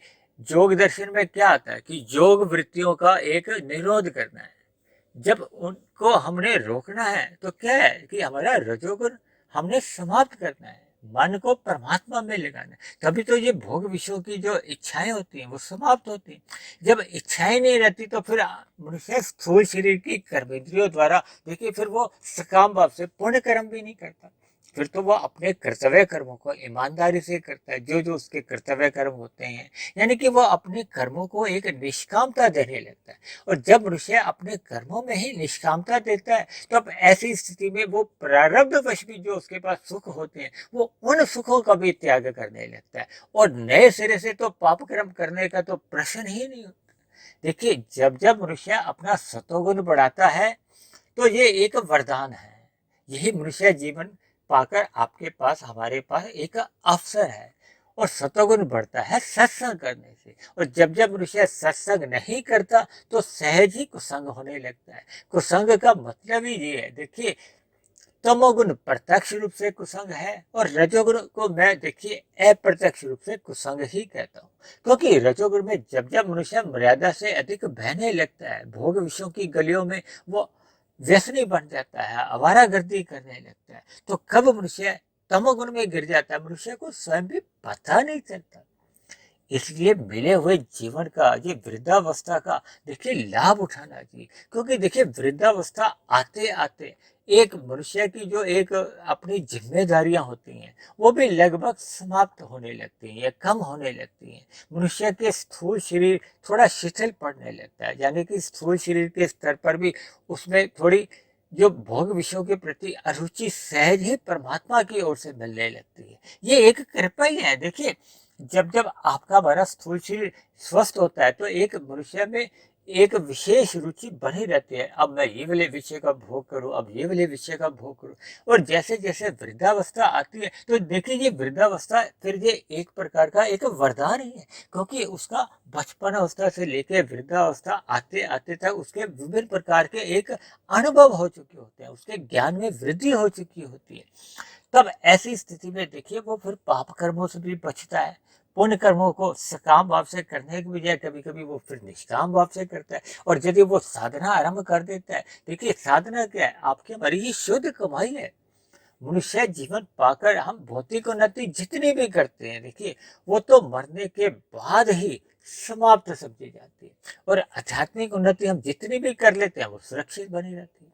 A: योग दर्शन में क्या आता है कि योग वृत्तियों का एक निरोध करना है। जब उनको हमने रोकना है तो क्या है कि हमारा रजोगुण हमने समाप्त करना है, मन को परमात्मा में लगाना है। तभी तो ये भोग विषयों की जो इच्छाएं होती हैं वो समाप्त होती हैं। जब इच्छाएं नहीं रहती तो फिर मनुष्य स्थूल शरीर की कर्मेंद्रियों द्वारा देखिए फिर वो सकाम भाव से पुण्य कर्म भी नहीं करता। फिर तो वो अपने कर्तव्य कर्मों को ईमानदारी से करता है, जो जो उसके कर्तव्य कर्म होते हैं, यानी कि वो अपने कर्मों को एक निष्कामता देने लगता है। और जब मनुष्य अपने कर्मों में ही निष्कामता देता है तो अब ऐसी स्थिति में वो प्रारब्धवश भी जो उसके पास सुख होते हैं वो उन सुखों का भी त्याग करने लगता है, और नए सिरे से तो पाप कर्म करने का तो प्रश्न ही नहीं होता। देखिए जब जब मनुष्य अपना सतोगुण बढ़ाता है तो ये एक वरदान है। यही मनुष्य जीवन पाकर आपके पास हमारे पास एक अवसर है। और सतोगुण बढ़ता है सत्संग करने से, और जब जब मनुष्य सत्संग नहीं करता तो सहज ही कुसंग होने लगता है। कुसंग का मतलब ही ये है, देखिए तमोगुण प्रत्यक्ष रूप से कुसंग है और रजोगुण को मैं देखिए अप्रत्यक्ष रूप से कुसंग ही कहता हूँ। क्योंकि रजोगुण में जब जब मनुष्य मर्यादा से अधिक बहने लगता है, भोग विषयों की गलियों में वो व्यसनी बन जाता है, आवारागर्दी करने लगता है, तो कब मनुष्य तमोगुण में गिर जाता है मनुष्य को स्वयं भी पता नहीं चलता। इसलिए मिले हुए जीवन का, ये वृद्धावस्था का देखिए लाभ उठाना चाहिए। क्योंकि देखिए वृद्धावस्था आते आते एक मनुष्य की जो एक अपनी जिम्मेदारियां होती हैं वो भी लगभग समाप्त होने लगती हैं या कम होने लगती हैं। मनुष्य के स्थूल शरीर थोड़ा शिथिल पड़ने लगता है, यानी कि स्थूल शरीर के स्तर पर भी उसमें थोड़ी जो भोग विषयों के प्रति अरुचि सहज ही परमात्मा की ओर से मिलने लगती है। ये एक कृपा ही है। देखिए जब जब आपका हमारा स्थूल शरीर स्वस्थ होता है तो एक मनुष्य में एक विशेष रुचि बनी रहती है, अब मैं ये वाले विषय का भोग करूं, अब ये वाले विषय का भोग करूं। और जैसे जैसे वृद्धावस्था आती है तो देखिए ये वृद्धावस्था फिर ये एक प्रकार का एक वरदान ही है। क्योंकि उसका बचपन अवस्था से लेकर वृद्धावस्था आते आते तक उसके विभिन्न प्रकार के एक अनुभव हो चुके होते हैं, उसके ज्ञान में वृद्धि हो चुकी होती है। तब ऐसी स्थिति में देखिए वो फिर पाप कर्मों से भी बचता है, पुण्य कर्मों को सकाम भाव से करने की बजाय कभी कभी वो फिर निष्काम भाव से करता है। और यदि वो साधना आरंभ कर देता है, देखिए साधना क्या है, आपकी हमारी ही शुद्ध कमाई है। मनुष्य जीवन पाकर हम भौतिक उन्नति जितनी भी करते हैं देखिए वो तो मरने के बाद ही समाप्त समझी जाती है। और आध्यात्मिक उन्नति हम जितनी भी कर लेते हैं वो सुरक्षित बनी रहती है।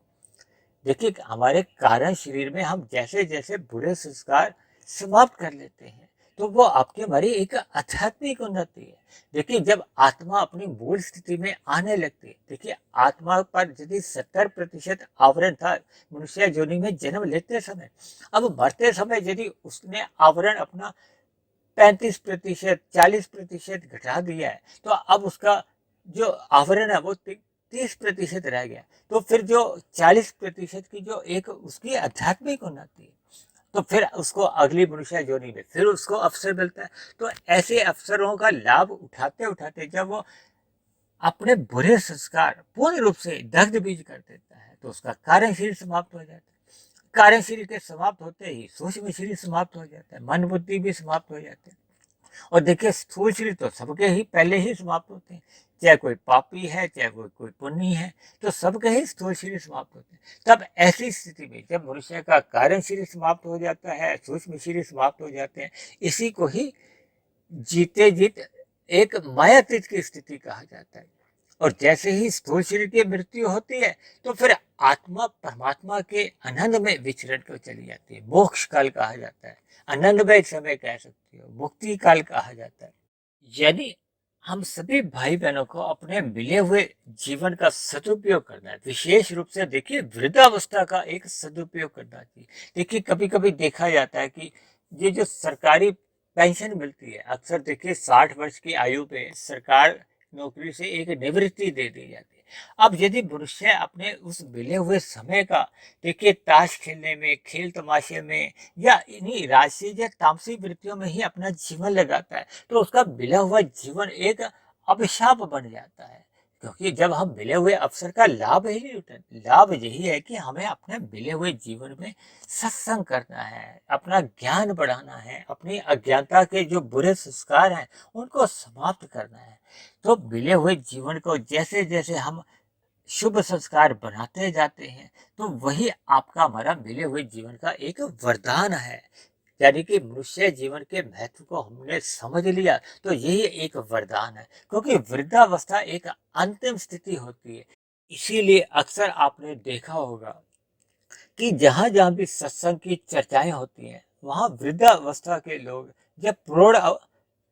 A: देखिए हमारे कारण शरीर में हम जैसे जैसे बुरे संस्कार समाप्त कर लेते हैं तो वो आपकी हमारी एक आध्यात्मिक उन्नति है। देखिए जब आत्मा अपनी मूल स्थिति में आने लगती है, देखिए आत्मा पर यदि 70% आवरण था मनुष्य योनि में जन्म लेते समय, अब मरते समय यदि उसने आवरण अपना 35% 40% घटा दिया है तो अब उसका जो आवरण है वो 30% रह गया। तो फिर जो 40% की जो एक उसकी आध्यात्मिक उन्नति है तो फिर उसको अगली मनुष्य योनि में फिर उसको अवसर मिलता है। तो ऐसे अवसरों का लाभ उठाते उठाते जब वो अपने बुरे संस्कार पूर्ण रूप से दग्ध बीज कर देता है तो उसका कारण शरीर समाप्त हो जाता है। कारण शरीर के समाप्त होते ही सूक्ष्म शरीर समाप्त हो जाता है, मन बुद्धि भी समाप्त हो जाते हैं। और देखिए स्थूल शरीर तो सबके ही पहले ही समाप्त होते हैं, चाहे कोई पापी है चाहे कोई कोई पुण्य है, तो सबके ही स्थूल शरीर समाप्त होते हैं। तब ऐसी स्थिति में जब मनुष्य का कारण शरीर समाप्त हो जाता है, सूक्ष्म शरीर समाप्त हो जाते हैं, इसी को ही जीते जीत एक मायातीत की स्थिति कहा जाता है। और जैसे ही स्थूल शरीर की मृत्यु होती है तो फिर आत्मा परमात्मा के आनंद में विचरण को चली जाती है, मोक्ष काल कहा जाता है, आनंदमय समय कह सकती हो, मुक्ति काल कहा जाता है। यानी हम सभी भाई बहनों को अपने मिले हुए जीवन का सदुपयोग करना है, विशेष रूप से देखिए वृद्धावस्था का एक सदुपयोग करना चाहिए। देखिए कभी कभी देखा जाता है कि ये जो सरकारी पेंशन मिलती है, अक्सर देखिए 60 वर्ष की आयु पे सरकार नौकरी से एक निवृत्ति दे दी जाती है। अब यदि मनुष्य अपने उस मिले हुए समय का देखिए ताश खेलने में, खेल तमाशे में या इन्हीं राजसी या तामसी वृत्तियों में ही अपना जीवन लगाता है तो उसका मिला हुआ जीवन एक अभिशाप बन जाता है। क्योंकि जब हम मिले हुए अवसर का लाभ ही नहीं उठाते, लाभ यही है कि हमें अपने मिले हुए जीवन में सत्संग करना है, अपना ज्ञान बढ़ाना है, अपनी अज्ञानता के जो बुरे संस्कार हैं उनको समाप्त करना है। तो मिले हुए जीवन को जैसे जैसे हम शुभ संस्कार बनाते जाते हैं तो वही आपका हमारा मिले हुए जीवन का एक वरदान है। यानी कि मनुष्य जीवन के महत्व को हमने समझ लिया तो यही एक वरदान है। क्योंकि वृद्धावस्था एक अंतिम स्थिति होती है। इसीलिए अक्सर आपने देखा होगा कि जहां जहां भी सत्संग की चर्चाएं होती हैं वहां वृद्धावस्था के लोग या प्रौढ़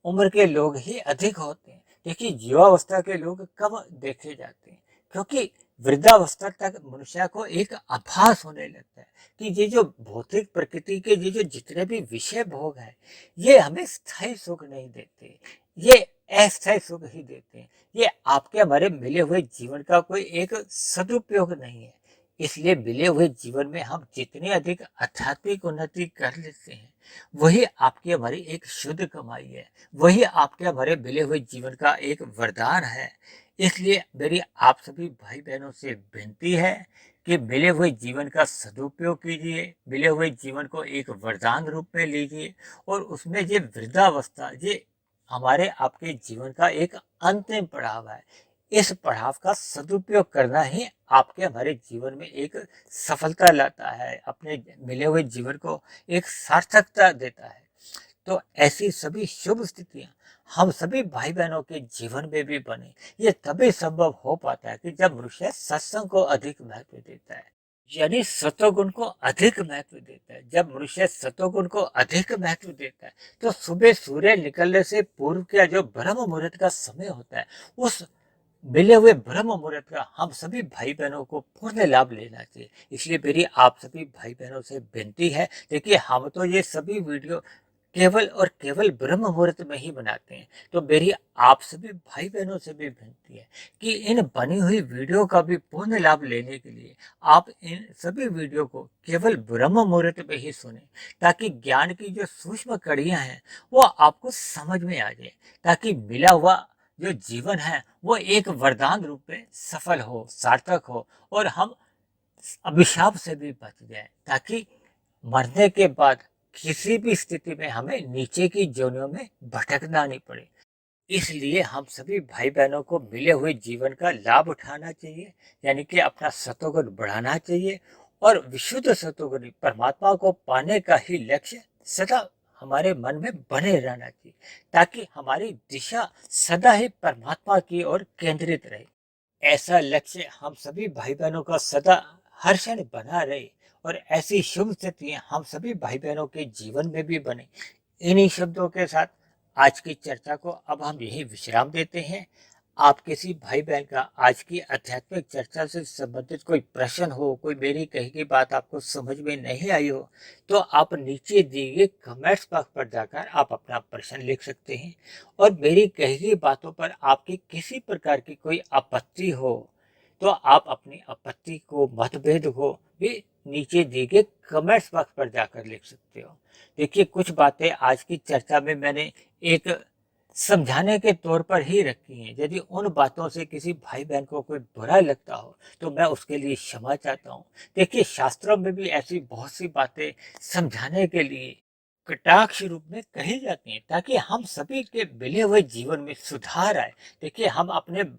A: उम्र के लोग ही अधिक होते हैं। देखिए युवावस्था के लोग कम देखे जाते हैं। क्योंकि वृद्धावस्था तक मनुष्य को एक आभास होने लगता है कि ये जो भौतिक प्रकृति के ये जो जितने भी विषय भोग हैं ये हमें स्थायी सुख नहीं देते, ये अस्थायी सुख ही देते हैं। ये आपके हमारे मिले हुए जीवन का कोई एक सदुपयोग नहीं है। इसलिए मिले हुए जीवन में हम जितनी अधिक आध्यात्मिक उन्नति कर लेते हैं वही आपकी हमारी एक शुद्ध कमाई है, वही आपके हमारे मिले हुए जीवन का एक वरदान है। इसलिए मेरी आप सभी भाई बहनों से विनती है कि मिले हुए जीवन का सदुपयोग कीजिए, मिले हुए जीवन को एक वरदान रूप में लीजिए। और उसमें ये वृद्धावस्था ये हमारे आपके जीवन का एक अंतिम पड़ाव है। इस पड़ाव का सदुपयोग करना ही आपके हमारे जीवन में एक सफलता लाता है, अपने मिले हुए जीवन को एक सार्थकता देता है। तो ऐसी सभी शुभ स्थितियां हम सभी भाई बहनों के जीवन में भी बने। ये तभी संभव हो पाता है कि जब मनुष्य सत्संग को अधिक महत्व देता है, यानी सतोगुण को अधिक महत्व देता है। जब मनुष्य सतोगुण को अधिक महत्व देता है तो सुबह सूर्य निकलने से पूर्व का जो ब्रह्म मुहूर्त का समय होता है, उस मिले हुए ब्रह्म मुहूर्त का हम सभी भाई बहनों को पूर्ण लाभ लेना चाहिए। इसलिए मेरी आप सभी भाई बहनों से विनती है, देखिए हम तो ये सभी वीडियो केवल और केवल ब्रह्म मुहूर्त में ही बनाते हैं, तो मेरी आप सभी भाई बहनों से भी विनती है कि इन बनी हुई वीडियो का भी पूर्ण लाभ लेने के लिए आप इन सभी वीडियो को केवल ब्रह्म मुहूर्त में ही सुने, ताकि ज्ञान की जो सूक्ष्म कड़ियां हैं वो आपको समझ में आ जाए, ताकि मिला हुआ जो जीवन है वो एक वरदान रूप में सफल हो, सार्थक हो, और हम अभिशाप से भी बच जाए, ताकि मरने के बाद किसी भी स्थिति में हमें नीचे की जोनियों में भटकना नहीं पड़े। इसलिए हम सभी भाई बहनों को मिले हुए जीवन का लाभ उठाना चाहिए, यानी कि अपना सतोगुण बढ़ाना चाहिए, और विशुद्ध सतोगुण परमात्मा को पाने का ही लक्ष्य सदा हमारे मन में बने रहना चाहिए, ताकि हमारी दिशा सदा ही परमात्मा की ओर केंद्रित रहे। ऐसा लक्ष्य हम सभी भाई बहनों का सदा हर क्षण बना रहे, और ऐसी शुभ स्थितियां हम सभी भाई बहनों के जीवन में भी बने। इन्हीं शब्दों के साथ आज की चर्चा को अब हम यही विश्राम देते हैं। आप किसी भाई बहन का आज की आध्यात्मिक चर्चा से संबंधित कोई प्रश्न हो, कोई मेरी कही की बात आपको समझ में नहीं आई हो, तो आप नीचे दिए गए कमेंट्स बॉक्स पर जाकर आप अपना प्रश्न लिख सकते हैं। और मेरी कही गई बातों पर आपकी किसी प्रकार की कोई आपत्ति हो तो आप अपनी आपत्ति को, मतभेद को भी नीचे दिए गए कमेंट्स बॉक्स पर जाकर लिख सकते हो। देखिए, कुछ बातें आज की चर्चा में मैंने एक समझाने के तौर पर ही रखी हैं। यदि उन बातों से किसी भाई बहन को कोई बुरा लगता हो तो मैं उसके लिए क्षमा चाहता हूँ। देखिए, शास्त्रों में भी ऐसी बहुत सी बातें समझाने के लिए कटाक्ष रूप में कही जाती हैं, ताकि हम सभी के मिले हुए जीवन में सुधार आए। देखिए, हम अपने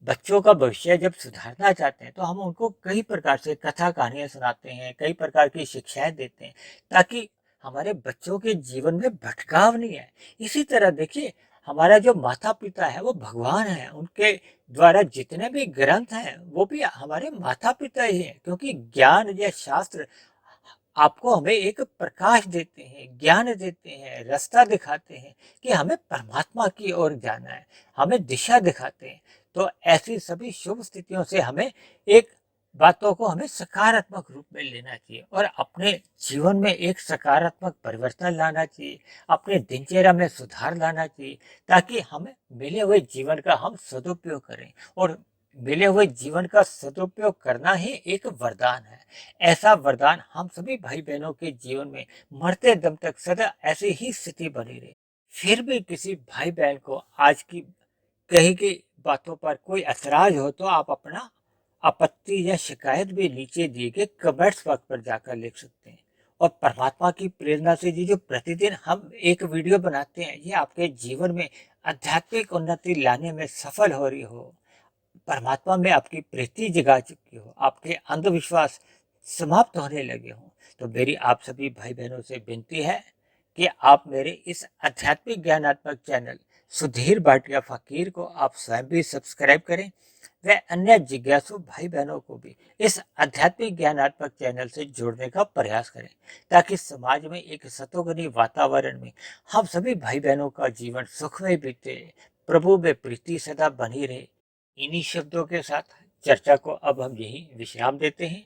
A: बच्चों का भविष्य जब सुधारना चाहते हैं तो हम उनको कई प्रकार से कथा कहानियां सुनाते हैं, कई प्रकार की शिक्षाएं देते हैं, ताकि हमारे बच्चों के जीवन में भटकाव नहीं आए। इसी तरह देखिए, हमारा जो माता पिता है वो भगवान है, उनके द्वारा जितने भी ग्रंथ हैं वो भी हमारे माता पिता ही हैं, क्योंकि ज्ञान या शास्त्र आपको हमें एक प्रकाश देते हैं, ज्ञान देते हैं, रास्ता दिखाते हैं कि हमें परमात्मा की ओर जाना है, हमें दिशा दिखाते हैं। तो ऐसी सभी शुभ स्थितियों से हमें एक बातों को हमें सकारात्मक रूप में लेना चाहिए, और अपने जीवन में एक सकारात्मक परिवर्तन लाना चाहिए, अपने दिनचर्या में सुधार लाना चाहिए, ताकि हमें मिले हुए जीवन का हम सदुपयोग करें। और मिले हुए जीवन का सदुपयोग करना ही एक वरदान है। ऐसा वरदान हम सभी भाई बहनों के जीवन में मरते दम तक सदा ऐसी ही स्थिति बनी रहे। फिर भी किसी भाई बहन को आज की कही गई बातों पर कोई ऐतराज हो तो आप अपना आपत्ति या शिकायत भी नीचे दिए गए कमेंट्स बॉक्स पर जाकर लिख सकते हैं। और परमात्मा की प्रेरणा से ये जो प्रतिदिन हम एक वीडियो बनाते हैं, ये आपके जीवन में आध्यात्मिक उन्नति लाने में सफल हो रही हो, परमात्मा में आपकी प्रीति जगा चुकी हो, आपके अंधविश्वास समाप्त होने लगे हों, तो मेरी आप सभी भाई बहनों से विनती है कि आप मेरे इस आध्यात्मिक ज्ञानात्मक चैनल सुधीर भाटिया फकीर को आप स्वयं भी सब्सक्राइब करें, व अन्य जिज्ञासु भाई बहनों को भी इस आध्यात्मिक ज्ञानात्मक चैनल से जोड़ने का प्रयास करें, ताकि समाज में एक सतोगुणी वातावरण में हम सभी भाई बहनों का जीवन सुख में बीते, प्रभु में प्रीति सदा बनी रहे। इन्हीं शब्दों के साथ चर्चा को अब हम यही विश्राम देते हैं।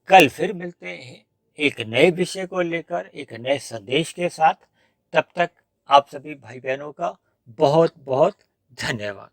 A: कल फिर मिलते हैं एक नए विषय को लेकर, एक नए संदेश के साथ। तब तक आप सभी भाई बहनों का बहुत बहुत धन्यवाद।